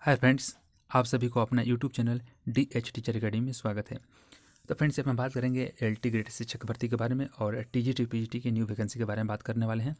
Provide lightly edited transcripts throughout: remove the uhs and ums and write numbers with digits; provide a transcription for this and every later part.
Hi friends, आप सभी को अपना YouTube channel DH teacher academy में स्वागत है। तो फ्रेंड्स, अब हम बात करेंगे LT ग्रेड शिक्षक भर्ती के बारे में और TGT PGT की न्यू वैकेंसी के बारे में बात करने वाले हैं।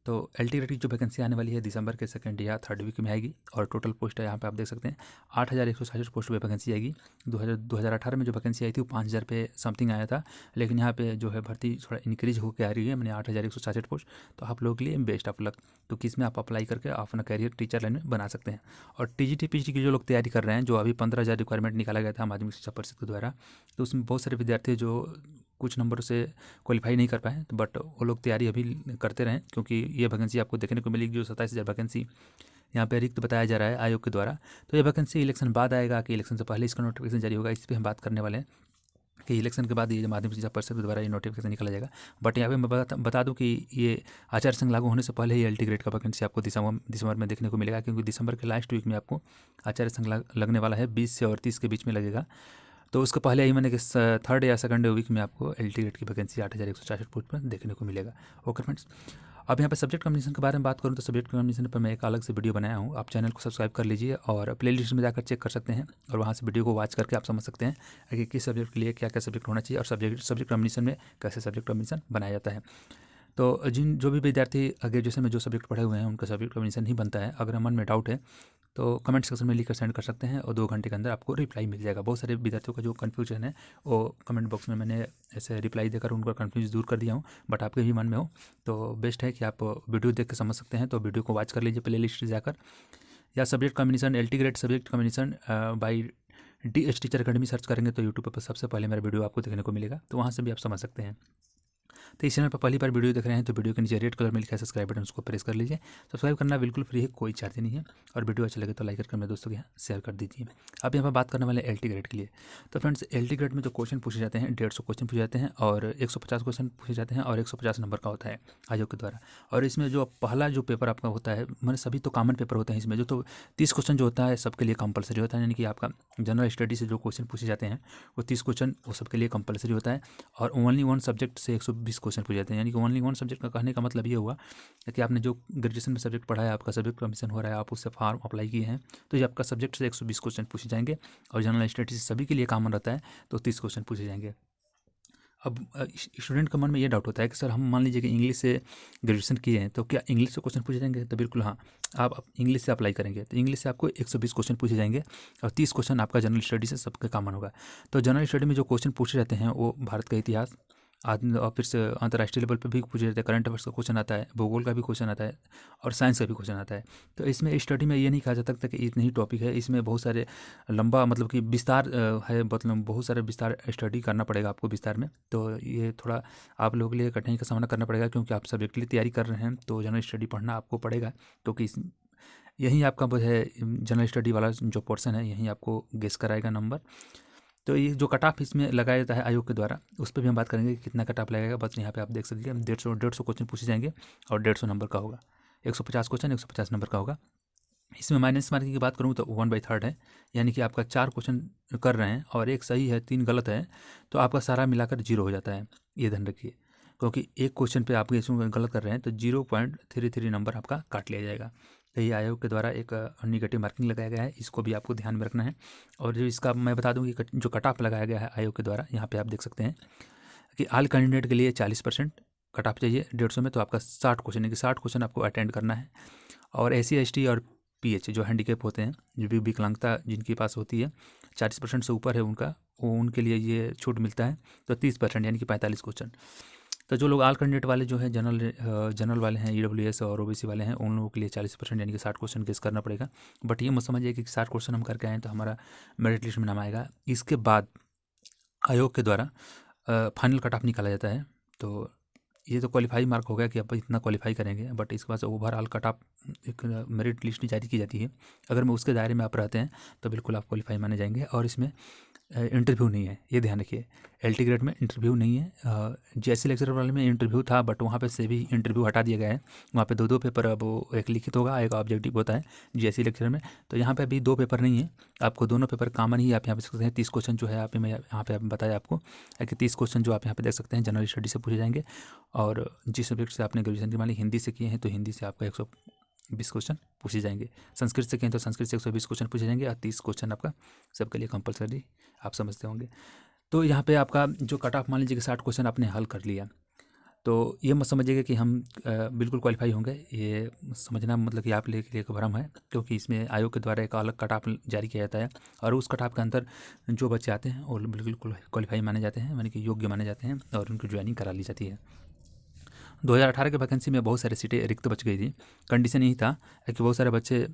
तो LT ग्रेड की जो वैकेंसी आने वाली है दिसंबर के सेकंड या थर्ड वीक में आएगी और टोटल पोस्ट है यहाँ पे आप देख सकते हैं 8,166 पोस्ट पे वैकेंसी आएगी। 2018 में जो वैकेंसी आई थी वो 5,000 पे समथिंग आया था, लेकिन यहाँ पे जो है भर्ती थोड़ा इंक्रीज होकर आ रही है, मैंने 8,166 पोस्ट। तो आप लोगों के लिए बेस्ट ऑफ लक, तो किसमें आप अप्लाई करके आप अपना कैरियर टीचर लाइन में बना सकते हैं। और TGT PGT की जो लोग तैयारी कर रहे हैं, जो अभी 15,000 रिक्वायरमेंट निकाला गया था माध्यमिक शिक्षा परिषद के द्वारा, तो उसमें बहुत सारे विद्यार्थी जो कुछ नंबरों से क्वालिफाई नहीं कर पाए, तो बट वो लोग तैयारी अभी करते रहें, क्योंकि ये वैकेंसी आपको देखने को मिलेगी। जो 27,000 वैकेंसी यहाँ पे रिक्त बताया जा रहा है आयोग के द्वारा, तो ये वैकेंसी इलेक्शन बाद आएगा कि इलेक्शन से पहले इसका नोटिफिकेशन जारी होगा, इस पर हम बात करने वाले हैं कि इलेक्शन के बाद ये माध्यमिक शिक्षा परिषद के द्वारा ये नोटिफिकेशन निकाला जाएगा। बट यहाँ पे मैं बता दूं कि ये आचार संघ लागू होने से पहले ही LT ग्रेड का वैकेंसी आपको दिसंबर में देखने को मिलेगा, क्योंकि दिसंबर के लास्ट वीक में आपको आचार्य संघ लगने वाला है, 20 से और 30 के बीच में लगेगा। तो उसके पहले ही मैंने कि थर्ड या सेकंड वीक में आपको LT ग्रेड की वैकेंसी 8,166 पोस्ट पर देखने को मिलेगा। ओके फ्रेंड्स, अब यहाँ पे सब्जेक्ट कॉम्बिनेशन के बारे में बात करूँ तो सब्जेक्ट कॉम्बिनेशन पर मैं एक अलग से वीडियो बनाया हूँ, आप चैनल को सब्सक्राइब कर लीजिए और प्लेलिस्ट में जाकर चेक कर सकते हैं और वहाँ से वीडियो को वॉच करके आप समझ सकते हैं कि किस सब्जेक्ट के लिए क्या क्या सब्जेक्ट होना चाहिए और सब्जेक्ट कॉम्बिनेशन में कैसे सब्जेक्ट कॉम्बिनेशन बनाया जाता है। तो जो भी विद्यार्थी ग्रेजुएशन में जो सब्जेक्ट पढ़े हुए हैं उनका सब्जेक्ट कॉम्बिनेशन ही बनता है। अगर मन में डाउट है तो कमेंट सेक्शन में लिखकर सेंड कर सकते हैं और 2 घंटे के अंदर आपको रिप्लाई मिल जाएगा। बहुत सारे विद्यार्थियों का जो कन्फ्यूजन है वो कमेंट बॉक्स में मैंने ऐसे रिप्लाई देकर उनका कन्फ्यूज दूर कर दिया हूँ। बट आपके भी मन में हो तो बेस्ट है कि आप वीडियो देख के समझ सकते हैं, तो वीडियो को वॉच कर लीजिए प्ले लिस्ट जाकर, या subject combination LT grade subject combination by DH teacher academy search करेंगे तो यूट्यूब पर सबसे पहले मेरा वीडियो आपको देखने को मिलेगा, तो वहाँ से भी आप समझ सकते हैं। तो इस चैनल पर पहली बार वीडियो देख रहे हैं तो वीडियो के नीचे रेड कलर में लिखा है सब्सक्राइब बटन, उसको प्रेस कर लीजिए। सब्सक्राइब करना बिल्कुल फ्री है, कोई चार्ज नहीं है, और वीडियो अच्छा लगे तो लाइक करके मेरे दोस्तों के यहाँ शेयर कर दीजिए। अब यहाँ पर बात करने वाले LT ग्रेड के लिए। तो फ्रेंड्स, LT ग्रेड में जो क्वेश्चन पूछे जाते हैं 150 क्वेश्चन पूछे जाते हैं और 150 क्वेश्चन पूछे जाते हैं और 150 नंबर का होता है आयोग के द्वारा। और इसमें जो पहला जो पेपर आपका होता है, मैंने सभी तो कॉमन पेपर होते हैं इसमें, जो तो 30 क्वेश्चन जो होता है सबके लिए कंपलसरी होता है, यानी कि आपका जनरल स्टडी से जो क्वेश्चन पूछे जाते हैं वो 30 क्वेश्चन वो सबके लिए कंपलसरी होता है। और ओनली वन सब्जेक्ट से 120 क्वेश्चन पूछे जाते हैं, यानी कि ओनली वन सब्जेक्ट का कहने का मतलब ये हुआ कि आपने जो ग्रेजुएशन में सब्जेक्ट पढ़ा है, आपका सब्जेक्ट कमीशन हो रहा है, आप उससे फॉर्म अप्लाई किए हैं, तो ये आपका सब्जेक्ट से 120 क्वेश्चन पूछे जाएंगे। और जनरल स्टडी से सभी के लिए कॉमन रहता है तो 30 क्वेश्चन पूछे जाएंगे। अब स्टूडेंट के मन में ये डाउट होता है कि सर हम मान लीजिए कि इंग्लिश से ग्रेजुएशन किए हैं तो क्या इंग्लिश से क्वेश्चन पूछे जाएंगे? तो बिल्कुल हाँ, आप इंग्लिश से अप्लाई करेंगे तो इंग्लिश से आपको 120 क्वेश्चन पूछे जाएंगे और 30 क्वेश्चन आपका जनरल स्टडी से सबके कॉमन होगा। तो जनरल स्टडी में जो क्वेश्चन पूछे जाते हैं वो भारत का इतिहास, आदमी और फिर से अंतर्राष्ट्रीय लेवल पे भी पूछे जाते हैं, करंट अफेयर्स का क्वेश्चन आता है, भूगोल का भी क्वेश्चन आता है और साइंस का भी क्वेश्चन आता है। तो इसमें स्टडी में ये नहीं कहा जा सकता कि इतने ही टॉपिक है, इसमें बहुत सारे लंबा मतलब कि विस्तार है, मतलब बहुत सारे विस्तार स्टडी करना पड़ेगा आपको विस्तार में। तो ये थोड़ा आप लोगों के लिए कठिनाई का सामना करना पड़ेगा, क्योंकि आप सब्जेक्ट के लिए तैयारी कर रहे हैं तो जनरल स्टडी पढ़ना आपको पड़ेगा। तो कि यही आपका वो है जनरल स्टडी वाला जो पोर्सन है, यहीं आपको गेस कराएगा नंबर। तो ये जो कट ऑफ इसमें लगाया जाता है आयोग के द्वारा, उस पर भी हम बात करेंगे कि कितना कट ऑफ लगेगा। बस यहाँ पे आप देख सकते हैं 150 क्वेश्चन पूछे जाएंगे और 150 नंबर का होगा। 150 क्वेश्चन 150 नंबर का होगा। इसमें माइनस मार्किंग की बात करूँ तो 1/3 है, यानी कि आपका 4 क्वेश्चन कर रहे हैं और एक सही है 3 गलत है, तो आपका सारा मिलाकर 0 हो जाता है। ये ध्यान रखिए, क्योंकि एक क्वेश्चन पे आप इसमें गलत कर रहे हैं तो 0.33 नंबर आपका काट लिया जाएगा। तो ये आयोग के द्वारा एक निगेटिव मार्किंग लगाया गया है, इसको भी आपको ध्यान में रखना है। और जो इसका मैं बता दूं कि जो कट ऑफ लगाया गया है आयोग के द्वारा, यहाँ पे आप देख सकते हैं कि ऑल कैंडिडेट के लिए 40% कट ऑफ चाहिए 150 में, तो आपका 60 क्वेश्चन है कि 60 क्वेश्चन आपको अटेंड करना है। और SC ST और PH जो हैंडीकैप होते हैं, जो भी विकलांगता जिनके पास होती है 40% से ऊपर है उनका, वो उनके लिए ये छूट मिलता है, तो 30% यानी कि 45 क्वेश्चन। तो जो लोग ऑल कैंडिडेट वाले जो है जनरल वाले हैं, EWS और OBC वाले हैं, उन लोगों के लिए 40% यानी कि 60 क्वेश्चन गेस करना पड़ेगा। बट ये मत समझिए कि 60 क्वेश्चन हम करके आएँ तो हमारा मेरिट लिस्ट में नाम आएगा। इसके बाद आयोग के द्वारा फाइनल कट ऑफ निकाला जाता है। तो ये तो क्वालिफाई मार्क हो गया कि आप इतना क्वालिफाई करेंगे, बट इसके बाद से ओवरऑल कट ऑफ एक मेरिट लिस्ट जारी की जाती है। अगर मैं उसके दायरे में आप रहते हैं तो बिल्कुल आप क्वालिफाई माने जाएंगे। और इसमें इंटरव्यू नहीं है, ये ध्यान रखिए। LT ग्रेड में इंटरव्यू नहीं है। JSC लेक्चर वाले में इंटरव्यू था, बट वहाँ पे से भी इंटरव्यू हटा दिया गया है। वहाँ पे 2 पेपर, अब वो एक लिखित होगा, एक ऑब्जेक्टिव होता है JSC लेक्चर में। तो यहाँ पे अभी 2 पेपर नहीं है, आपको दोनों पेपर कॉमन ही आप यहाँ पे देख सकते हैं। 30 क्वेश्चन जो है आप मैं यहाँ पे बताया आपको कि 30 क्वेश्चन जो आप यहाँ पे देख सकते हैं जनरल स्टडी से पूछे जाएंगे। और जिस सब्जेक्ट से आपने ग्रेजुएशन की मान ली हिंदी से किए हैं तो हिंदी से आपका 120 क्वेश्चन पूछे जाएंगे। संस्कृत से कहें तो संस्कृत से 120 क्वेश्चन पूछे जाएंगे और 30 क्वेश्चन आपका सबके लिए कंपलसरी, आप समझते होंगे। तो यहाँ पे आपका जो कट ऑफ मान लीजिए कि 60 क्वेश्चन आपने हल कर लिया, तो ये मत समझिएगा कि हम बिल्कुल क्वालिफाई होंगे। ये समझना मतलब कि आप लिए के लिए एक भ्रम है, क्योंकि इसमें आयोग के द्वारा एक अलग कट ऑफ जारी किया जाता है और उस कट ऑफ के अंदर जो बच्चे आते हैं वो बिल्कुल क्वालिफाई माने जाते हैं, यानी कि योग्य माने जाते हैं और उनकी ज्वाइनिंग करा ली जाती है। 2018 के वैकेंसी में बहुत सारी सीटें रिक्त बच गई थी। कंडीशन यही था कि बहुत सारे बच्चे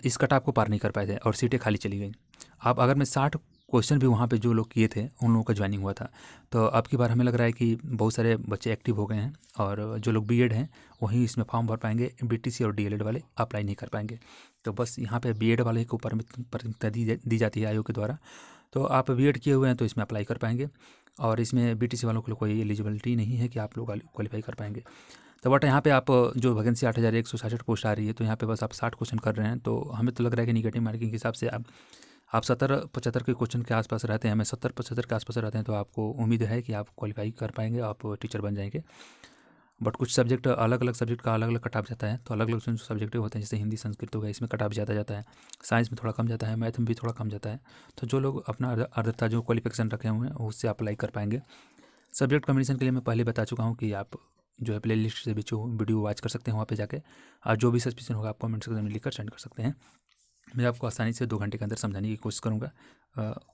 इस कट ऑफ को पार नहीं कर पाए थे और सीटें खाली चली गई। अब अगर मैं 60 क्वेश्चन भी वहाँ पे जो लोग किए थे उन लोगों का ज्वाइनिंग हुआ था, तो अब की बार हमें लग रहा है कि बहुत सारे बच्चे एक्टिव हो गए हैं और जो लोग बीएड हैं वहीं इसमें फॉर्म भर पाएंगे, बीटीसी और डीएलएड वाले अप्लाई नहीं कर पाएंगे। तो बस यहाँ पे बीएड वाले को प्राथमिकता दी जाती है आयोग के द्वारा। तो आप बीएड किए हुए हैं तो इसमें अप्लाई कर पाएंगे और इसमें बीटीसी वालों को कोई एलिजिबिलिटी नहीं है कि आप लोग क्वालिफाई कर पाएंगे। तो बट यहाँ पे आप जो वैकेंसी 8166 पोस्ट आ रही है, तो यहाँ पे बस आप 60 क्वेश्चन कर रहे हैं, तो हमें तो लग रहा है कि निगेटिव मार्किंग के हिसाब से आप 70-75 के क्वेश्चन के आसपास रहते हैं, हमें 70-75 के आसपास रहते हैं, तो आपको उम्मीद है कि आप क्वालिफाई कर पाएंगे, आप टीचर बन जाएंगे। बट कुछ सब्जेक्ट अलग अलग सब्जेक्ट का अलग अलग कट ऑफ जाता है, तो अलग अलग जो सब्जेक्ट होते हैं जैसे हिंदी संस्कृत हो गया, इसमें कट ऑफ ज़्यादा जाता है, साइंस में थोड़ा कम जाता है, मैथ में भी थोड़ा कम जाता है। तो जो लोग अपना अर्हता जो क्वालिफिकेशन रखे हुए हैं उससे अप्लाई कर पाएंगे। सब्जेक्ट कॉम्बिनेशन के लिए मैं पहले बता चुका हूँ कि आप जो है प्ले लिस्ट से भी जो वीडियो वॉच कर सकते हैं वहाँ पे जाके, और जो भी सस्पेंशन होगा आप कमेंट सेक्शन में लिखकर सेंड कर सकते हैं। मैं आपको आसानी से 2 घंटे के अंदर समझाने की कोशिश करूँगा।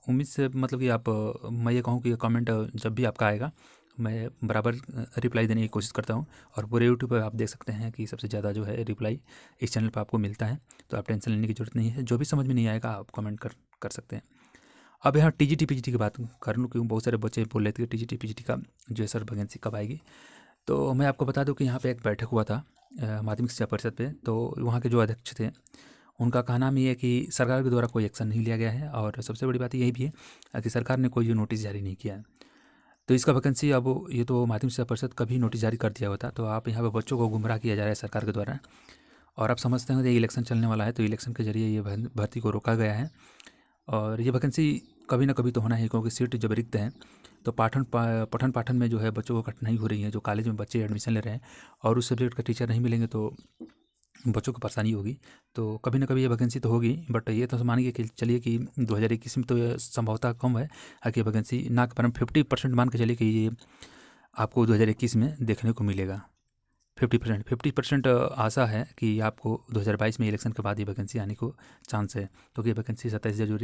उम्मीद से मतलब कि आप मैं ये कहूँ कि कमेंट जब भी आपका आएगा मैं बराबर रिप्लाई देने की कोशिश करता हूँ, और पूरे यूट्यूब पर आप देख सकते हैं कि सबसे ज़्यादा जो है रिप्लाई इस चैनल पर आपको मिलता है। तो आप टेंशन लेने की ज़रूरत नहीं है, जो भी समझ में नहीं आएगा आप कमेंट कर सकते हैं। अब यहाँ टीजीटी पीजीटी की बात कर लूँ, क्योंकि बहुत सारे बच्चे बोल रहे थे कि टीजीटी पीजीटी का जो है सर वैकेंसी कब आएगी। तो मैं आपको बता दूं कि यहाँ पे एक बैठक हुआ था माध्यमिक शिक्षा परिषद पे। तो वहाँ के जो अध्यक्ष थे उनका कहना ये है कि सरकार के द्वारा कोई एक्शन नहीं लिया गया है, और सबसे बड़ी बात यही भी है कि सरकार ने कोई नोटिस जारी नहीं किया है। तो इसका वैकेंसी अब ये तो माध्यमिक शिक्षा परिषद कभी नोटिस जारी कर दिया होता, तो आप यहाँ पर बच्चों को गुमराह किया जा रहा है सरकार के द्वारा। और आप समझते हैं कि इलेक्शन चलने वाला है, तो इलेक्शन के जरिए ये भर्ती को रोका गया है, और ये वैकेंसी कभी ना कभी तो होना है, क्योंकि सीट जब रिक्त हैं तो पठन पाठन में जो है बच्चों को कठिनाई हो रही है। जो कॉलेज में बच्चे एडमिशन ले रहे हैं और उस सब्जेक्ट का टीचर नहीं मिलेंगे तो बच्चों को परेशानी होगी। तो कभी ना कभी ये वैकेंसी तो होगी, बट ये तो मानिए कि चलिए कि 2021 में तो ये संभवतः कम है कि वैकेंसी ना के पर 50% मान के चलिए कि ये आपको 2021 में देखने को मिलेगा। 50% आशा है कि आपको 2022 में इलेक्शन के बाद ये वैकेंसी आने को चांस है, क्योंकि ये वैकेंसी 27,000 जो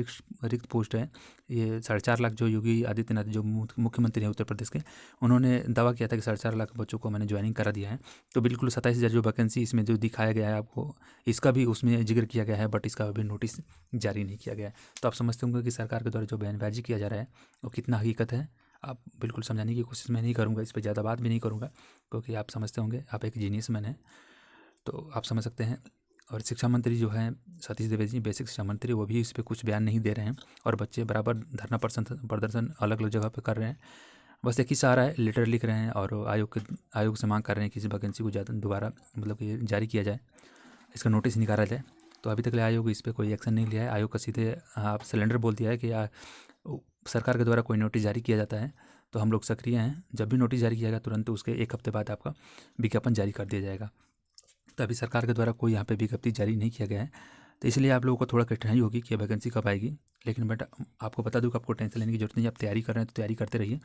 रिक्त पोस्ट है, ये 4.5 लाख जो योगी आदित्यनाथ जो मुख्यमंत्री हैं उत्तर प्रदेश के, उन्होंने दावा किया था कि 4.5 लाख बच्चों को मैंने ज्वाइनिंग करा दिया है। तो बिल्कुल 27,000 जो वैकेंसी इसमें जो दिखाया गया है आपको, इसका भी उसमें जिक्र किया गया है, बट इसका अभी नोटिस जारी नहीं किया गया है। तो आप समझते होंगे कि सरकार के द्वारा जो बयानबाजी किया जा रहा है वो कितना हकीकत है। आप बिल्कुल समझाने की कोशिश मैं नहीं करूँगा, इस पर ज़्यादा बात भी नहीं करूँगा, क्योंकि आप समझते होंगे आप एक जीनियस मैन हैं, तो आप समझ सकते हैं। और शिक्षा मंत्री जो हैं सतीश द्विवेदी जी, बेसिक शिक्षा मंत्री, वो भी इस पर कुछ बयान नहीं दे रहे हैं, और बच्चे बराबर धरना प्रदर्शन अलग अलग जगह पर कर रहे हैं। बस एक ही सहारा है, लेटर लिख रहे हैं और आयोग से मांग कर रहे हैं कि इस वैकेंसी को ज़्यादा दोबारा मतलब कि जारी किया जाए, इसका नोटिस निकाला जाए। तो अभी तक आयोग इस पर कोई एक्शन नहीं लिया है। आयोग का सीधे आप सिलेंडर बोल दिया है कि सरकार के द्वारा कोई नोटिस जारी किया जाता है तो हम लोग सक्रिय हैं, जब भी नोटिस जारी किया जाएगा तुरंत उसके 1 हफ्ते बाद आपका विज्ञापन जारी कर दिया जाएगा। तो अभी सरकार के द्वारा कोई यहाँ पे विज्ञप्ति जारी नहीं किया गया है, तो इसलिए आप लोगों को थोड़ा कठिनाई होगी कि वैकेंसी कब आएगी। लेकिन बट आपको बता दूँ कि आपको टेंशन लेने की जरूरत नहीं है, आप तैयारी कर रहे हैं तो तैयारी करते रहिए,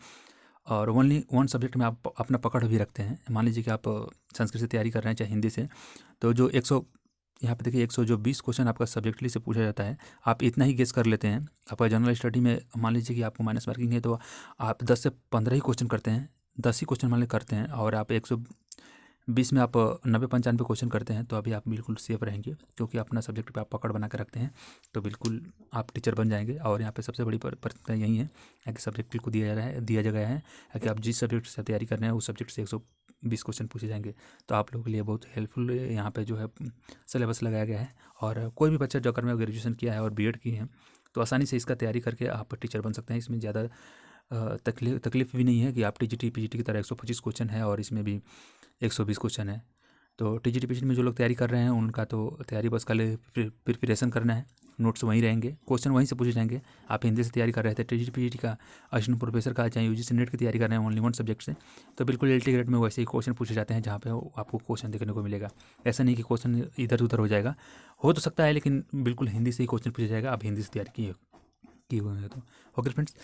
और ओनली वन सब्जेक्ट में आप अपना पकड़ भी रखते हैं। मान लीजिए कि आप संस्कृत से तैयारी कर रहे हैं चाहे हिंदी से, तो जो 100 यहाँ पे देखिए 120 क्वेश्चन आपका सब्जेक्टली से पूछा जाता है, आप इतना ही गेस कर लेते हैं। आपका जनरल स्टडी में मान लीजिए कि आपको माइनस मार्किंग है, तो आप 10 से 15 ही क्वेश्चन करते हैं, 10 ही क्वेश्चन मान ली करते हैं, और आप 120 में आप 90-95 क्वेश्चन करते हैं, तो अभी आप बिल्कुल सेफ रहेंगे, क्योंकि अपना सब्जेक्ट पे आप पकड़ बना के रखते हैं, तो बिल्कुल आप टीचर बन जाएंगे। और यहाँ पे सबसे बड़ी प्राथमिकता यही है कि सब्जेक्ट को दिया गया है कि आप जिस सब्जेक्ट से तैयारी कर रहे हैं उस सब्जेक्ट से 120 क्वेश्चन पूछे जाएंगे। तो आप लोगों के लिए बहुत हेल्पफुल यहाँ पे जो है सिलेबस लगाया गया है, और कोई भी बच्चा जो अगर में ग्रेजुएशन किया है और बीएड की है तो आसानी से इसका तैयारी करके आप टीचर बन सकते हैं। इसमें ज़्यादा तकलीफ भी नहीं है कि आप टीजीटी पीजीटी की तरह 125 क्वेश्चन है और इसमें भी 120 क्वेश्चन है। तो टीजीटी पीजीटी में जो लोग तैयारी कर रहे हैं उनका तो तैयारी बस खाली प्रिपरेशन करना है, नोट्स वहीं रहेंगे, क्वेश्चन वहीं से पूछे जाएंगे। आप हिंदी से तैयारी कर रहे थे, टीजीटी पीजीटी का, असिस्टेंट प्रोफेसर का, चाहे यूजीसी नेट की तैयारी कर रहे हैं ओनली वन सब्जेक्ट से, तो बिल्कुल एलटी ग्रेड में वैसे ही क्वेश्चन पूछे जाते हैं जहाँ पे आपको क्वेश्चन देखने को मिलेगा। ऐसा नहीं कि क्वेश्चन इधर उधर हो जाएगा, हो तो सकता है लेकिन बिल्कुल हिंदी से ही क्वेश्चन पूछा जाएगा, आप हिंदी से तैयारी की हुए हैं तो। ओके फ्रेंड्स,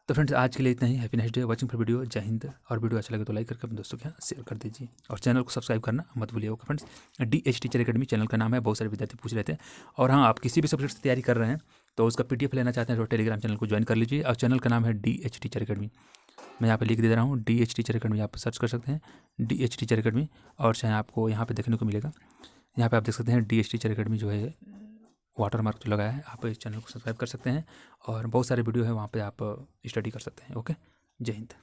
तो फ्रेंड्स आज के लिए इतना ही। Happy next day watching for video. जय हिंद। और वीडियो अच्छा लगे तो लाइक करके अपने दोस्तों के साथ शेयर कर दीजिए और चैनल को सब्सक्राइब करना मत भूलिए। Okay friends, DH teacher academy channel का नाम है, बहुत सारे विद्यार्थी पूछ रहे थे। और हाँ, आप किसी भी सब्जेक्ट से तैयारी कर रहे हैं तो उसका PDF लेना चाहते हैं तो टेलीग्राम चैनल को ज्वाइन कर लीजिए। और चैनल का नाम है DH टीचर अकेडमी, मैं यहाँ पे लिख दे रहा हूँ, DH टीचर अकेडमी, आप सर्च कर सकते हैं DH टीचर अकेडमी। और चाहे आपको यहाँ पे देखने को मिलेगा, यहाँ पे आप देख सकते हैं DH टीचर अकेडमी जो है वाटर मार्क जो लगाया है, आप इस चैनल को सब्सक्राइब कर सकते हैं और बहुत सारे वीडियो है वहाँ पे आप स्टडी कर सकते हैं। ओके, जय हिंद।